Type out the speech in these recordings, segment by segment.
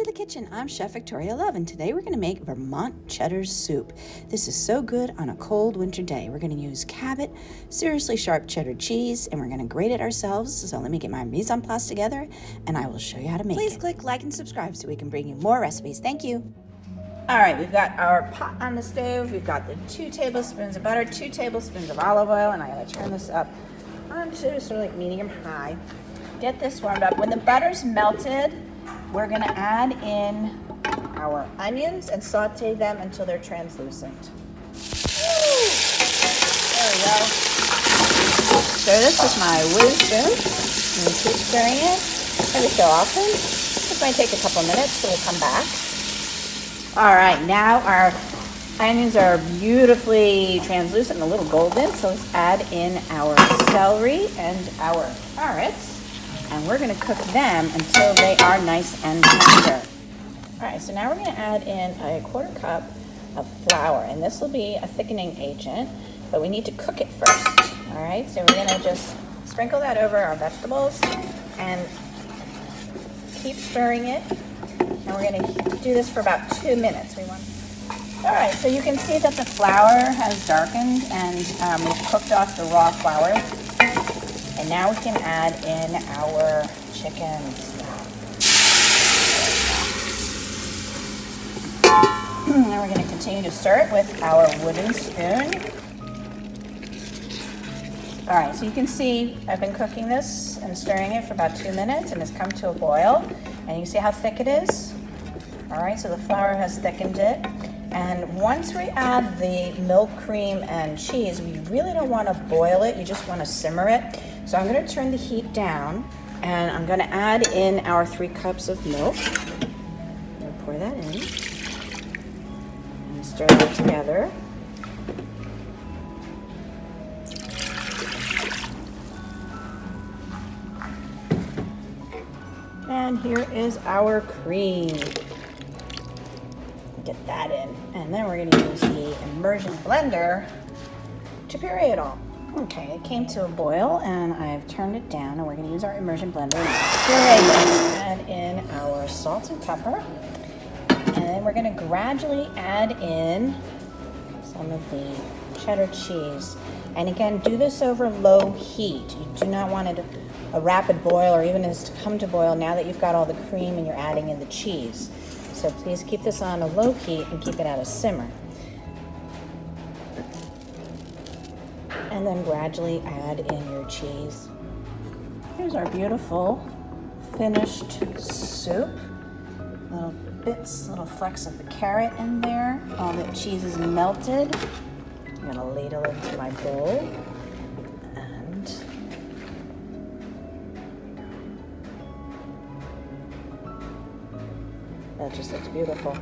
the kitchen. I'm Chef Victoria Love, and today we're going to make Vermont cheddar soup. This is so good on a cold winter day. We're going to use Cabot, seriously sharp cheddar cheese, and we're going to grate it ourselves. So let me get my mise en place together, and I will show you how to make it. Please click like and subscribe so we can bring you more recipes. Thank you. All right, we've got our pot on the stove. We've got the 2 tablespoons of butter, 2 tablespoons of olive oil, and I'm going to turn this up onto sort of like medium high. Get this warmed up. When the butter's melted, we're going to add in our onions and saute them until they're translucent. Woo! There we go. Stir this with my wooden spoon. And keep stirring it every so often. This might take a couple minutes, so we'll come back. All right, now our onions are beautifully translucent and a little golden, so let's add in our celery and our carrots. And we're going to cook them until they are nice and tender. All right, so now we're going to add in a 1/4 cup of flour, and this will be a thickening agent, but we need to cook it first. All right, so we're going to just sprinkle that over our vegetables and keep stirring it. And we're going to do this for about 2 minutes. All right, so you can see that the flour has darkened, and we've cooked off the raw flour. And now we can add in our chicken stock. Now we're going to continue to stir it with our wooden spoon. All right, so you can see I've been cooking this and stirring it for about 2 minutes, and it's come to a boil. And you see how thick it is? All right, so the flour has thickened it. And once we add the milk, cream, and cheese, we really don't want to boil it. You just want to simmer it. So I'm going to turn the heat down, and I'm going to add in our 3 cups of milk. I'm going to pour that in and stir it together. And here is our cream. Get that in, and then we're going to use the immersion blender to puree it all. Okay, it came to a boil, and I've turned it down, and we're going to use our immersion blender and puree it. Add in our salt and pepper, and then we're going to gradually add in some of the cheddar cheese. And again, do this over low heat. You do not want it a rapid boil, or even as to come to boil now that you've got all the cream and you're adding in the cheese. So please keep this on a low heat and keep it at a simmer. And then gradually add in your cheese. Here's our beautiful finished soup. Little bits, little flecks of the carrot in there. All the cheese is melted. I'm going to ladle into my bowl. And that just looks beautiful.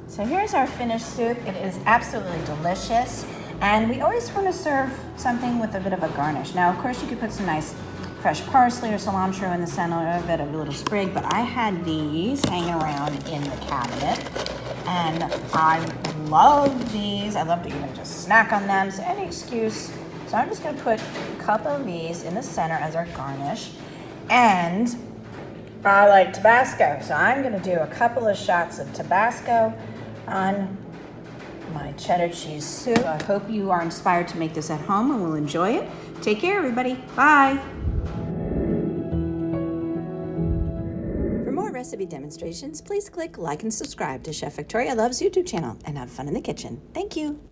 So here's our finished soup. It is absolutely delicious. And we always want to serve something with a bit of a garnish. Now, of course, you could put some nice fresh parsley or cilantro in the center of it, a little sprig, but I had these hanging around in the cabinet, and I love these. I love to even just snack on them, so any excuse. So I'm just going to put a couple of these in the center as our garnish, and I like Tabasco, so I'm going to do a couple of shots of Tabasco on my cheddar cheese soup. I hope you are inspired to make this at home and will enjoy it. Take care, everybody. Bye. For more recipe demonstrations, please click like and subscribe to Chef Victoria Love's YouTube channel and have fun in the kitchen. Thank you.